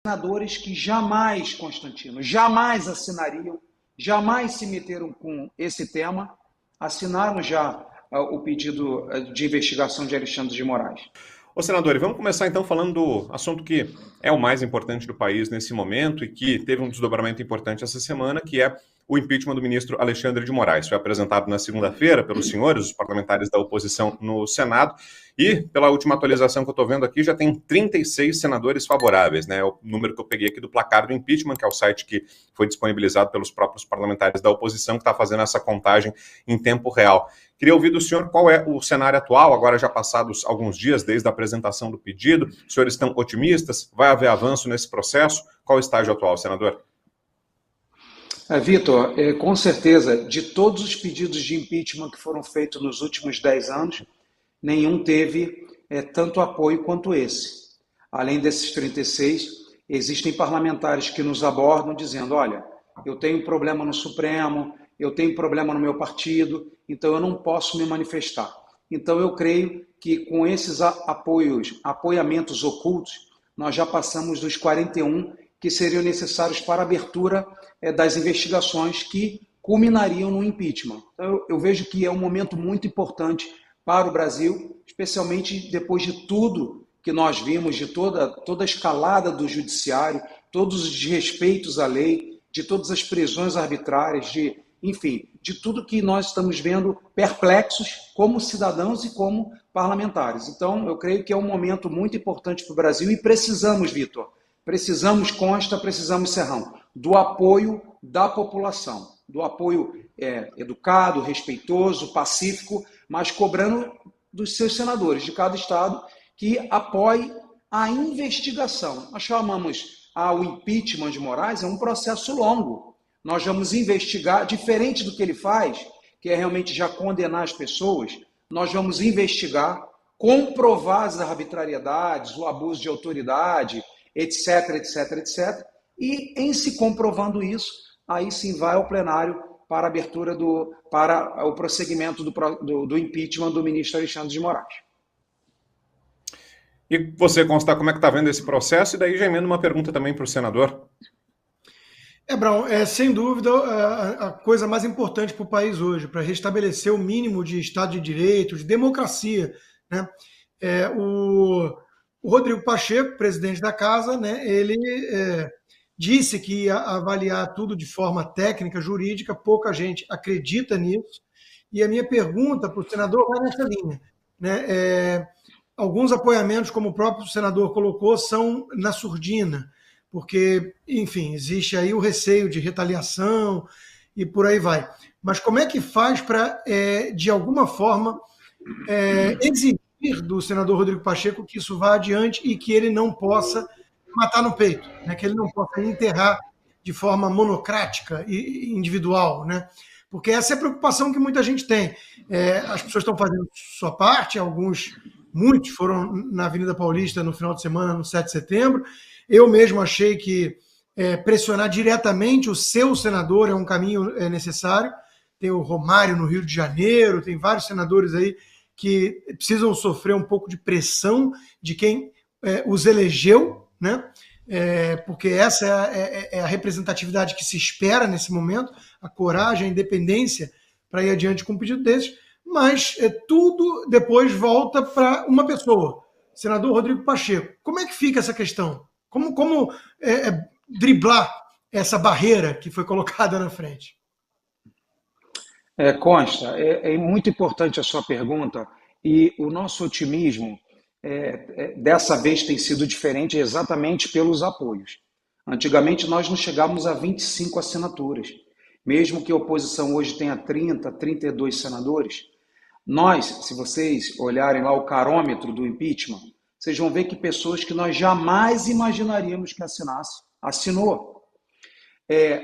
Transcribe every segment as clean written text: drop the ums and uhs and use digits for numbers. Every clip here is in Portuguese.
senadores que jamais, Constantino, jamais assinariam, jamais se meteram com esse tema, assinaram já o pedido de investigação de Alexandre de Moraes. Ô, senador, e vamos começar então falando do assunto que é o mais importante do país nesse momento e que teve um desdobramento importante essa semana, que é o impeachment do ministro Alexandre de Moraes. Foi apresentado na segunda-feira pelos senhores, os parlamentares da oposição no Senado, e pela última atualização que eu estou vendo aqui, já tem 36 senadores favoráveis, né? É o número que eu peguei aqui do placar do impeachment, que é o site que foi disponibilizado pelos próprios parlamentares da oposição, que está fazendo essa contagem em tempo real. Queria ouvir do senhor qual é o cenário atual, agora já passados alguns dias desde a apresentação do pedido. Os senhores estão otimistas? Vai haver avanço nesse processo? Qual o estágio atual, senador? Vitor, com certeza, de todos os pedidos de impeachment que foram feitos nos últimos 10 anos, nenhum teve tanto apoio quanto esse. Além desses 36, existem parlamentares que nos abordam dizendo, olha, eu tenho problema no Supremo, eu tenho problema no meu partido, então eu não posso me manifestar. Então eu creio que com esses apoiamentos ocultos, nós já passamos dos 41 que seriam necessários para a abertura das investigações que culminariam no impeachment. Então eu vejo que é um momento muito importante para o Brasil, especialmente depois de tudo que nós vimos, de toda a escalada do judiciário, todos os desrespeitos à lei, de todas as prisões arbitrárias, enfim, de tudo que nós estamos vendo perplexos como cidadãos e como parlamentares. Então, eu creio que é um momento muito importante para o Brasil e precisamos, Vitor, precisamos, Serrão, do apoio da população, do apoio educado, respeitoso, pacífico, mas cobrando dos seus senadores de cada estado que apoie a investigação. Nós chamamos o impeachment de Moraes, é um processo longo. Nós vamos investigar, diferente do que ele faz, que é realmente já condenar as pessoas, nós vamos investigar, comprovar as arbitrariedades, o abuso de autoridade, etc, etc, etc. E em se comprovando isso, aí sim vai ao plenário para a abertura para o prosseguimento do impeachment do ministro Alexandre de Moraes. E você, Constar, como é que está vendo esse processo? E daí já emendo uma pergunta também para o senador. Brown, sem dúvida a coisa mais importante para o país hoje, para restabelecer o mínimo de Estado de Direito, de democracia, né? O Rodrigo Pacheco, presidente da casa, né, ele disse que ia avaliar tudo de forma técnica, jurídica, pouca gente acredita nisso, e a minha pergunta para o senador vai nessa linha, né? Alguns apoiamentos, como o próprio senador colocou, são na surdina, porque, enfim, existe aí o receio de retaliação e por aí vai. Mas como é que faz para, de alguma forma, exigir do senador Rodrigo Pacheco que isso vá adiante e que ele não possa matar no peito, né? Que ele não possa enterrar de forma monocrática e individual, né? Porque essa é a preocupação que muita gente tem. As pessoas estão fazendo sua parte, muitos foram na Avenida Paulista no final de semana, no 7 de setembro. Eu mesmo achei que pressionar diretamente o seu senador é um caminho necessário. Tem o Romário no Rio de Janeiro, tem vários senadores aí que precisam sofrer um pouco de pressão de quem os elegeu, né? Porque essa é a representatividade que se espera nesse momento, a coragem, a independência para ir adiante com um pedido desses, mas tudo depois volta para uma pessoa, senador Rodrigo Pacheco. Como é que fica essa questão? Como driblar essa barreira que foi colocada na frente? Consta, é muito importante a sua pergunta e o nosso otimismo dessa vez tem sido diferente exatamente pelos apoios. Antigamente nós não chegávamos a 25 assinaturas, mesmo que a oposição hoje tenha 30, 32 senadores. Nós, se vocês olharem lá o carômetro do impeachment, vocês vão ver que pessoas que nós jamais imaginaríamos que assinasse, assinou.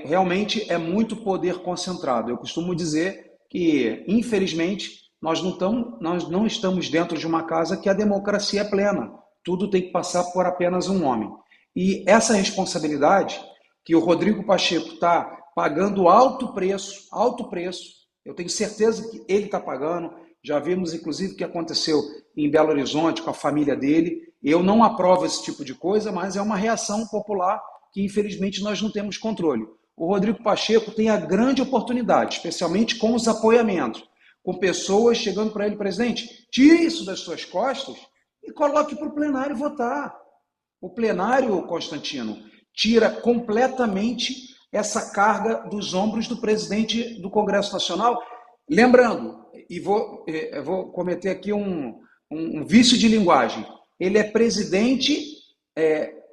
Realmente é muito poder concentrado. Eu costumo dizer que, infelizmente, nós não estamos dentro de uma casa que a democracia é plena. Tudo tem que passar por apenas um homem. E essa responsabilidade que o Rodrigo Pacheco está pagando alto preço, eu tenho certeza que ele está pagando. Já vimos, inclusive, o que aconteceu em Belo Horizonte com a família dele, Eu não aprovo esse tipo de coisa, mas é uma reação popular que, infelizmente, nós não temos controle. O Rodrigo Pacheco tem a grande oportunidade, especialmente com os apoiamentos, com pessoas chegando para ele, presidente, tire isso das suas costas e coloque para o plenário votar. O plenário, Constantino, tira completamente essa carga dos ombros do presidente do Congresso Nacional. Lembrando, e vou cometer aqui um vício de linguagem, ele é presidente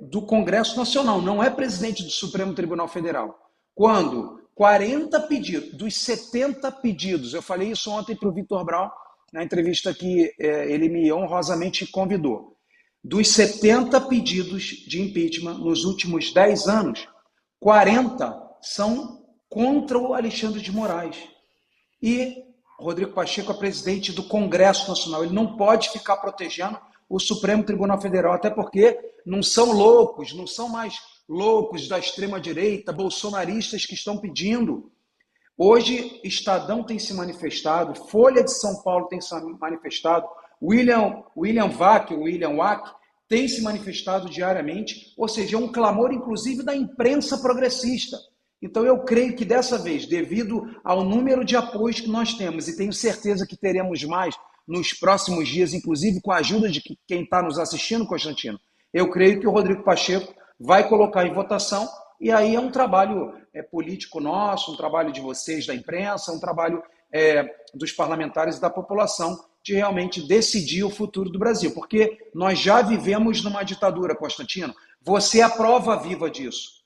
do Congresso Nacional, não é presidente do Supremo Tribunal Federal. Quando 40 pedidos, dos 70 pedidos, eu falei isso ontem para o Vitor Brown, na entrevista que ele me honrosamente convidou, dos 70 pedidos de impeachment nos últimos 10 anos, 40 são contra o Alexandre de Moraes. E Rodrigo Pacheco é presidente do Congresso Nacional, ele não pode ficar protegendo o Supremo Tribunal Federal, até porque não são loucos, não são mais loucos da extrema-direita, bolsonaristas que estão pedindo. Hoje, Estadão tem se manifestado, Folha de São Paulo tem se manifestado, William Vac tem se manifestado diariamente, ou seja, é um clamor, inclusive, da imprensa progressista. Então, eu creio que dessa vez, devido ao número de apoios que nós temos, e tenho certeza que teremos mais nos próximos dias, inclusive com a ajuda de quem está nos assistindo, Constantino, eu creio que o Rodrigo Pacheco vai colocar em votação, e aí é um trabalho político nosso, um trabalho de vocês da imprensa, um trabalho dos parlamentares e da população de realmente decidir o futuro do Brasil, porque nós já vivemos numa ditadura, Constantino, você é a prova viva disso.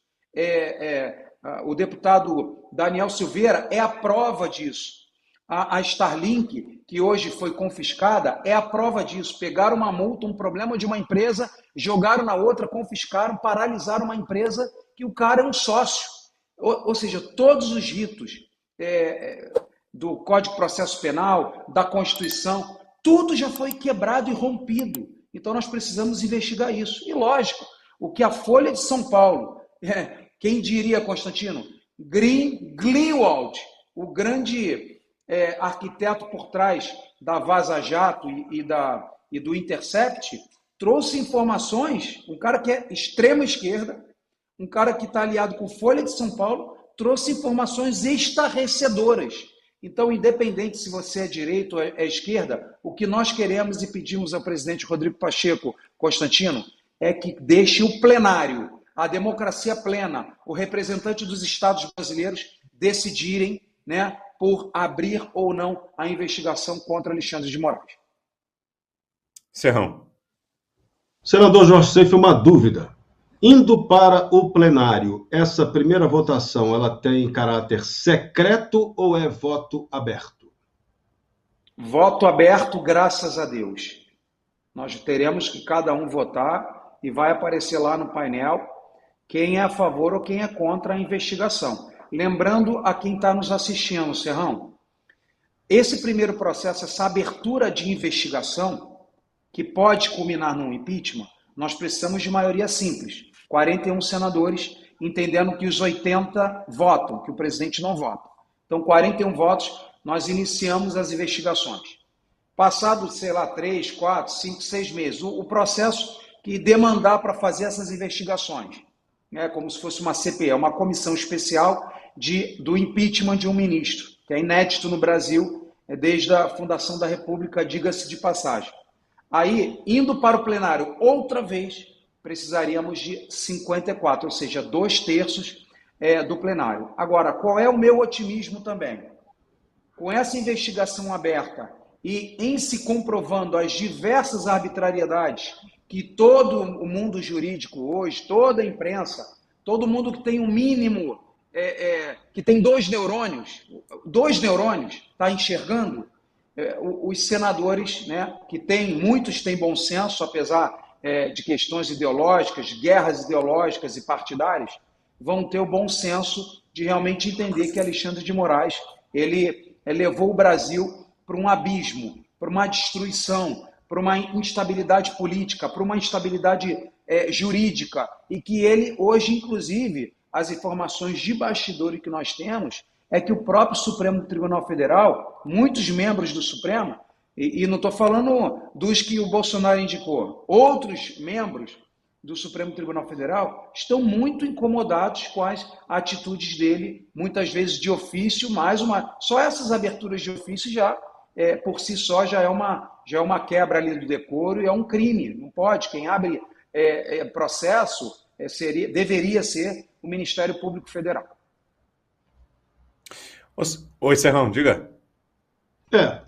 O deputado Daniel Silveira é a prova disso. A Starlink, que hoje foi confiscada, é a prova disso. Pegaram uma multa, um problema de uma empresa, jogaram na outra, confiscaram, paralisaram uma empresa que o cara é um sócio. Ou seja, todos os ritos do Código de Processo Penal, da Constituição, tudo já foi quebrado e rompido. Então nós precisamos investigar isso. E lógico, o que a Folha de São Paulo, quem diria, Constantino? Greenwald, o grande arquiteto por trás da Vaza Jato e do Intercept, trouxe informações, um cara que é extrema esquerda, um cara que está aliado com Folha de São Paulo, trouxe informações estarrecedoras. Então, independente se você é direita ou é esquerda, o que nós queremos e pedimos ao presidente Rodrigo Pacheco, Constantino, é que deixe o plenário, a democracia plena, o representante dos estados brasileiros decidirem, né, por abrir ou não a investigação contra Alexandre de Moraes. Serrão. Senador Jorge Seif, uma dúvida. Indo para o plenário, essa primeira votação, ela tem caráter secreto ou é voto aberto? Voto aberto, graças a Deus. Nós teremos que cada um votar e vai aparecer lá no painel quem é a favor ou quem é contra a investigação. Lembrando a quem está nos assistindo, Serrão, esse primeiro processo, essa abertura de investigação, que pode culminar num impeachment, nós precisamos de maioria simples, 41 senadores, entendendo que os 80 votam, que o presidente não vota. Então, 41 votos, nós iniciamos as investigações. Passado, 3, 4, 5, 6 meses, o processo que demandar para fazer essas investigações, como se fosse uma CPI, uma comissão especial do impeachment de um ministro, que é inédito no Brasil, desde a fundação da República, diga-se de passagem. Aí, indo para o plenário outra vez, precisaríamos de 54, ou seja, 2/3 do plenário. Agora, qual é o meu otimismo também? Com essa investigação aberta e em se comprovando as diversas arbitrariedades que todo o mundo jurídico hoje, toda a imprensa, todo mundo que tem um mínimo, que tem dois neurônios, está enxergando, os senadores, né, que muitos têm bom senso, apesar de questões ideológicas, guerras ideológicas e partidárias, vão ter o bom senso de realmente entender que Alexandre de Moraes ele levou o Brasil para um abismo, para uma destruição, para uma instabilidade política, para uma instabilidade jurídica, e que ele, hoje, inclusive, as informações de bastidores que nós temos, é que o próprio Supremo Tribunal Federal, muitos membros do Supremo, E não estou falando dos que o Bolsonaro indicou. Outros membros do Supremo Tribunal Federal estão muito incomodados com as atitudes dele, muitas vezes de ofício, só essas aberturas de ofício já, por si só, já é uma quebra ali do decoro e é um crime. Não pode. Quem abre processo deveria ser o Ministério Público Federal. Oi, Serrão, diga.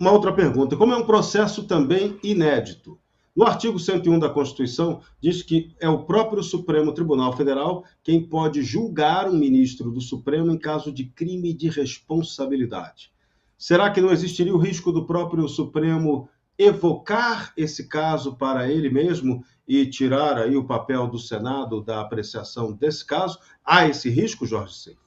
Uma outra pergunta. Como é um processo também inédito, no artigo 101 da Constituição, diz que é o próprio Supremo Tribunal Federal quem pode julgar um ministro do Supremo em caso de crime de responsabilidade. Será que não existiria o risco do próprio Supremo evocar esse caso para ele mesmo e tirar aí o papel do Senado da apreciação desse caso? Há esse risco, Jorge Seif?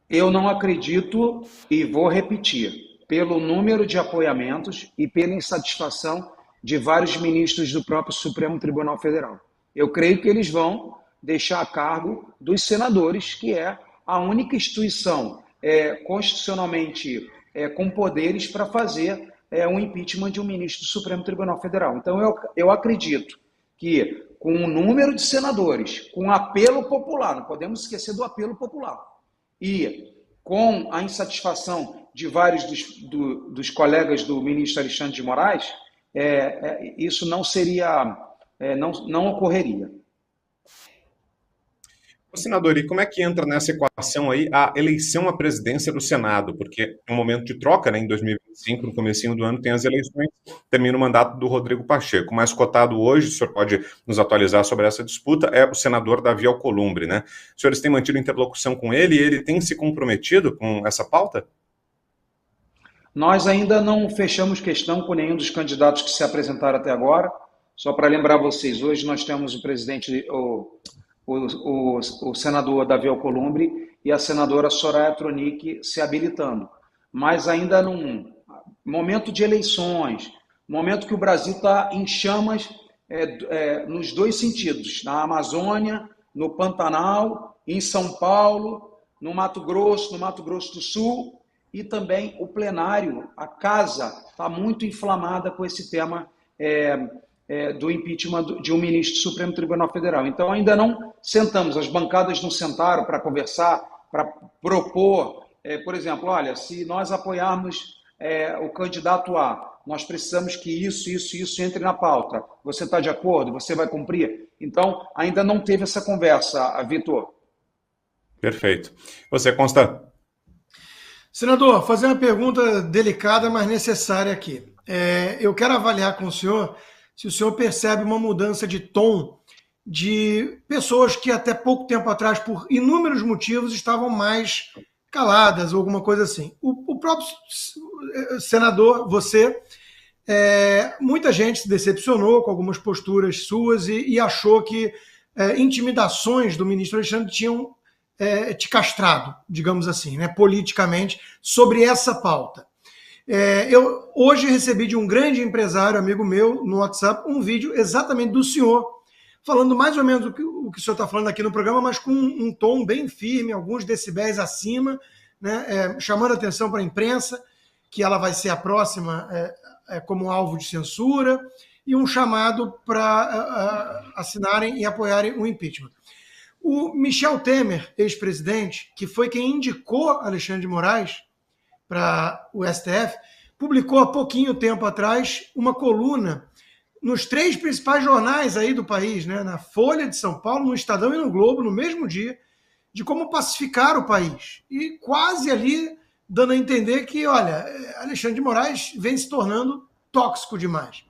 Eu não acredito, e vou repetir, pelo número de apoiamentos e pela insatisfação de vários ministros do próprio Supremo Tribunal Federal. Eu creio que eles vão deixar a cargo dos senadores, que é a única instituição constitucionalmente com poderes para fazer um impeachment de um ministro do Supremo Tribunal Federal. Então, eu acredito que com o número de senadores, com apelo popular, não podemos esquecer do apelo popular, e com a insatisfação de vários dos colegas do ministro Alexandre de Moraes, isso não seria, não ocorreria. Senador, e como é que entra nessa equação aí a eleição à presidência do Senado? Porque é um momento de troca, né? Em 2025, no comecinho do ano, tem as eleições, termina o mandato do Rodrigo Pacheco. O mais cotado hoje, o senhor pode nos atualizar sobre essa disputa, é o senador Davi Alcolumbre, né? Os senhores têm mantido interlocução com ele e ele tem se comprometido com essa pauta? Nós ainda não fechamos questão com nenhum dos candidatos que se apresentaram até agora. Só para lembrar vocês, hoje nós temos o presidente, o senador Davi Alcolumbre e a senadora Soraya Tronic se habilitando. Mas ainda num momento de eleições, momento que o Brasil está em chamas nos dois sentidos, na Amazônia, no Pantanal, em São Paulo, no Mato Grosso do Sul, e também o plenário, a casa, está muito inflamada com esse tema do impeachment de um ministro do Supremo Tribunal Federal. Então, ainda não sentamos, as bancadas não sentaram para conversar, para propor, por exemplo, olha, se nós apoiarmos o candidato A, nós precisamos que isso entre na pauta. Você está de acordo? Você vai cumprir? Então, ainda não teve essa conversa, Vitor. Perfeito. Você, Constant? Senador, fazer uma pergunta delicada, mas necessária aqui. Eu quero avaliar com o senhor se o senhor percebe uma mudança de tom de pessoas que até pouco tempo atrás, por inúmeros motivos, estavam mais caladas ou alguma coisa assim. O próprio senador, você, muita gente se decepcionou com algumas posturas suas e achou que intimidações do ministro Alexandre tinham te castrado, digamos assim, né, politicamente, sobre essa pauta. Eu hoje recebi de um grande empresário, amigo meu, no WhatsApp, um vídeo exatamente do senhor, falando mais ou menos o que o senhor está falando aqui no programa, mas com um tom bem firme, alguns decibéis acima, né, chamando atenção para a imprensa, que ela vai ser a próxima como alvo de censura, e um chamado para assinarem e apoiarem o impeachment. O Michel Temer, ex-presidente, que foi quem indicou Alexandre de Moraes para o STF, publicou há pouquinho tempo atrás uma coluna nos 3 principais jornais aí do país, né, na Folha de São Paulo, no Estadão e no Globo, no mesmo dia, de como pacificar o país. E quase ali dando a entender que, olha, Alexandre de Moraes vem se tornando tóxico demais.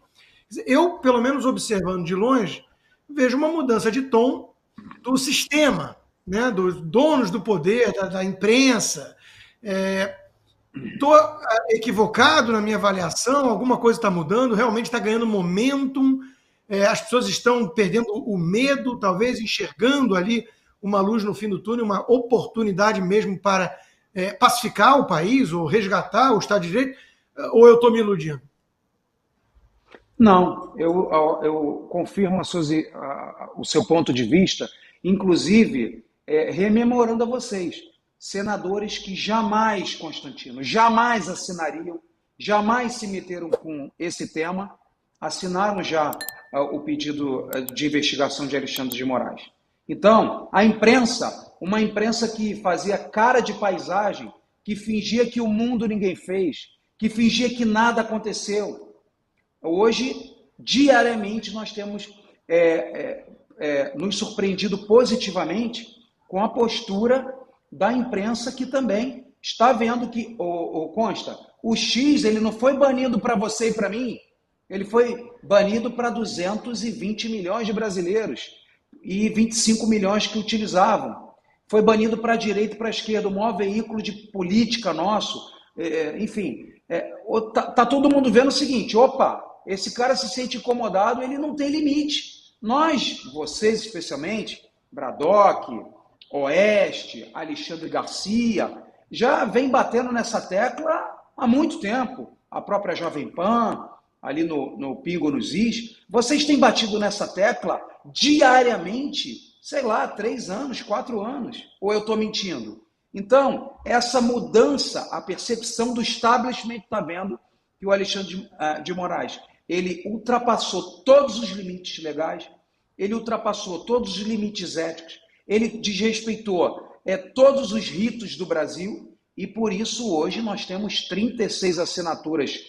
Eu, pelo menos observando de longe, vejo uma mudança de tom do sistema, né, dos donos do poder, da imprensa. Estou equivocado na minha avaliação? Alguma coisa está mudando? Realmente está ganhando momentum? As pessoas estão perdendo o medo, talvez enxergando ali uma luz no fim do túnel, uma oportunidade mesmo para pacificar o país ou resgatar o Estado de Direito? Ou eu estou me iludindo? Não, eu confirmo o seu ponto de vista, inclusive rememorando a vocês, senadores que jamais, Constantino, jamais assinariam jamais se meteram com esse tema, assinaram já o pedido de investigação de Alexandre de Moraes. Então, a imprensa, uma imprensa que fazia cara de paisagem, que fingia que o mundo ninguém fez, que fingia que nada aconteceu. Hoje, diariamente, nós temos nos surpreendido positivamente com a postura da imprensa, que também está vendo que, consta, o X ele não foi banido para você e para mim, ele foi banido para 220 milhões de brasileiros e 25 milhões que utilizavam. Foi banido para a direita e para a esquerda, o maior veículo de política nosso. Enfim, tá todo mundo vendo o seguinte, opa, esse cara se sente incomodado, ele não tem limite. Nós, vocês especialmente, Braddock, Oeste, Alexandre Garcia, já vem batendo nessa tecla há muito tempo. A própria Jovem Pan, ali no Pingo nos Is, vocês têm batido nessa tecla diariamente, sei lá, 3 anos, 4 anos. Ou eu estou mentindo? Então, essa mudança, a percepção do establishment está vendo que o Alexandre de Moraes, ele ultrapassou todos os limites legais, ele ultrapassou todos os limites éticos, ele desrespeitou todos os ritos do Brasil, e por isso hoje nós temos 36 assinaturas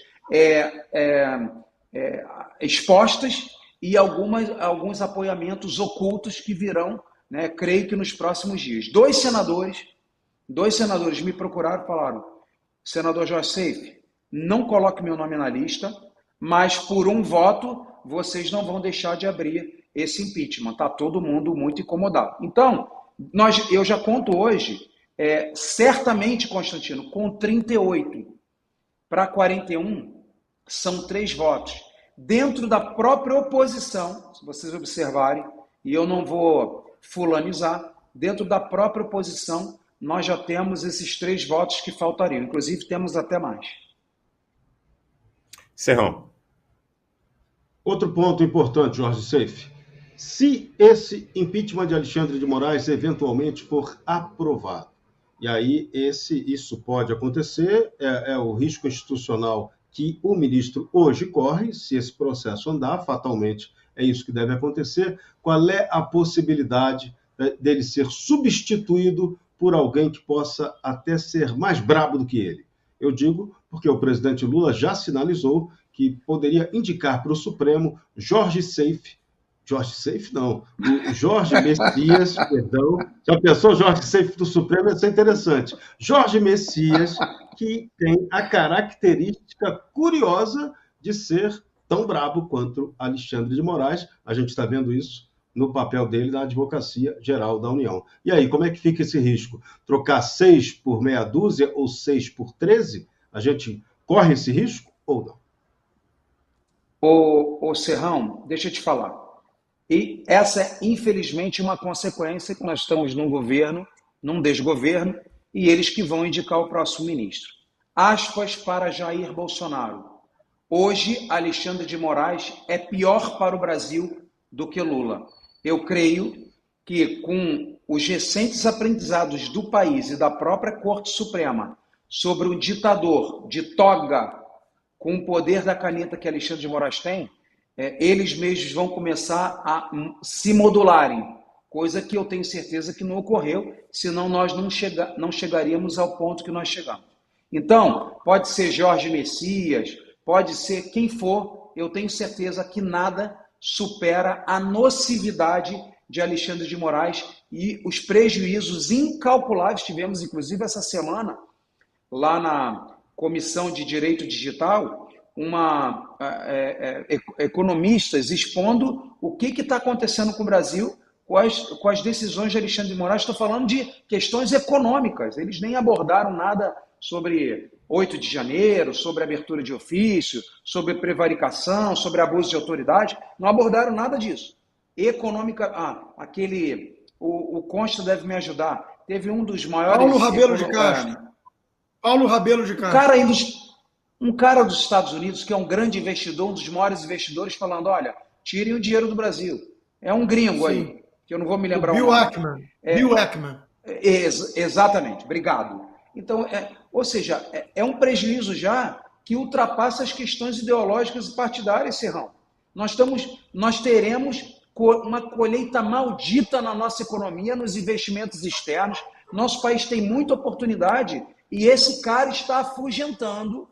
expostas e alguns apoiamentos ocultos que virão, né, creio que nos próximos dias. Dois senadores me procuraram e falaram: senador Jorge Seife, não coloque meu nome na lista, mas por um voto vocês não vão deixar de abrir esse impeachment. Está todo mundo muito incomodado. Então, eu já conto hoje, certamente, Constantino, com 38 para 41, são 3 votos. Dentro da própria oposição, se vocês observarem, e eu não vou fulanizar, dentro da própria oposição, nós já temos esses 3 votos que faltariam. Inclusive, temos até mais. Serrão. Outro ponto importante, Jorge Seife. Se esse impeachment de Alexandre de Moraes eventualmente for aprovado, e aí isso pode acontecer, é o risco institucional que o ministro hoje corre, se esse processo andar, fatalmente é isso que deve acontecer. Qual é a possibilidade dele ser substituído por alguém que possa até ser mais brabo do que ele? Eu digo porque o presidente Lula já sinalizou que poderia indicar para o Supremo Jorge Messias, perdão. Já pensou Jorge Seife do Supremo? Ia ser interessante. Jorge Messias, que tem a característica curiosa de ser tão brabo quanto Alexandre de Moraes. A gente está vendo isso no papel dele na Advocacia Geral da União. E aí, como é que fica esse risco? Trocar 6 por meia dúzia ou 6 por 13? A gente corre esse risco ou não? Ô Serrão, deixa eu te falar. E essa é, infelizmente, uma consequência que nós estamos num governo, num desgoverno, e eles que vão indicar o próximo ministro. Aspas para Jair Bolsonaro. Hoje, Alexandre de Moraes é pior para o Brasil do que Lula. Eu creio que, com os recentes aprendizados do país e da própria Corte Suprema sobre um ditador de toga com o poder da caneta que Alexandre de Moraes tem, eles mesmos vão começar a se modularem, coisa que eu tenho certeza que não ocorreu, senão nós não chegaríamos ao ponto que nós chegamos. Então, pode ser Jorge Messias, pode ser quem for, eu tenho certeza que nada supera a nocividade de Alexandre de Moraes e os prejuízos incalculáveis. Tivemos, inclusive, essa semana, lá na Comissão de Direito Digital, economistas expondo o que está acontecendo com o Brasil com as decisões de Alexandre de Moraes. Estou falando de questões econômicas. Eles nem abordaram nada sobre 8 de janeiro, sobre abertura de ofício, sobre prevaricação, sobre abuso de autoridade. Não abordaram nada disso. Econômica... O Consta deve me ajudar. Teve um dos maiores... Paulo Rabelo de Castro. Paulo Rabelo de Castro. Um cara dos Estados Unidos, que é um grande investidor, um dos maiores investidores, falando, olha, tirem o dinheiro do Brasil. É um gringo aí, que eu não vou me lembrar o nome. Bill Ackman. Exatamente, obrigado. Então, ou seja, é um prejuízo já que ultrapassa as questões ideológicas e partidárias, Serrão. Nós teremos uma colheita maldita na nossa economia, nos investimentos externos. Nosso país tem muita oportunidade e esse cara está afugentando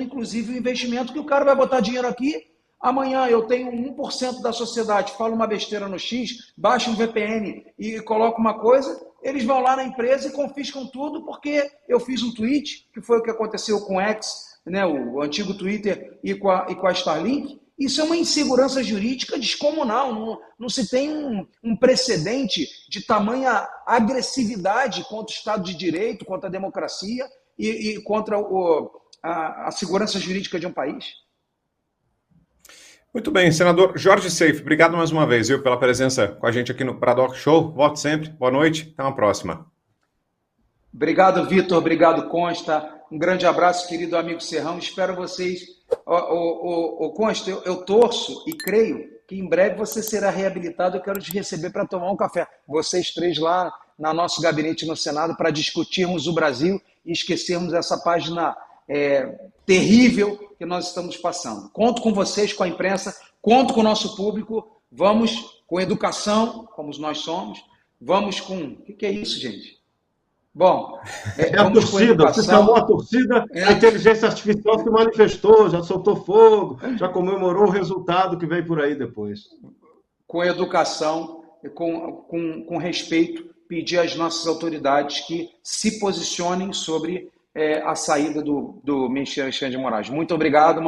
inclusive o investimento, que o cara vai botar dinheiro aqui. Amanhã eu tenho 1% da sociedade, fala uma besteira no X, baixa um VPN e coloca uma coisa, eles vão lá na empresa e confiscam tudo porque eu fiz um tweet, que foi o que aconteceu com o X, né, o antigo Twitter, e com a Starlink. Isso é uma insegurança jurídica descomunal, não se tem um precedente de tamanha agressividade contra o Estado de Direito, contra a democracia e contra a segurança jurídica de um país. Muito bem, senador Jorge Seife, obrigado mais uma vez, viu, pela presença com a gente aqui no Pradoc Show. Volte sempre, boa noite, até uma próxima. Obrigado, Vitor, obrigado, Consta. Um grande abraço, querido amigo Serrão. Espero vocês. Consta, eu torço e creio que em breve você será reabilitado. Eu quero te receber para tomar um café. Vocês três lá no nosso gabinete no Senado para discutirmos o Brasil e esquecermos essa página terrível que nós estamos passando. Conto com vocês, com a imprensa, conto com o nosso público. Vamos com educação, como nós somos. Vamos com... O que é isso, gente? Bom, a torcida, você chamou a torcida, a inteligência artificial se manifestou, já soltou fogo, já comemorou o resultado que vem por aí depois. Com educação, com respeito, pedir às nossas autoridades que se posicionem sobre a saída do ministro Alexandre de Moraes. Muito obrigado,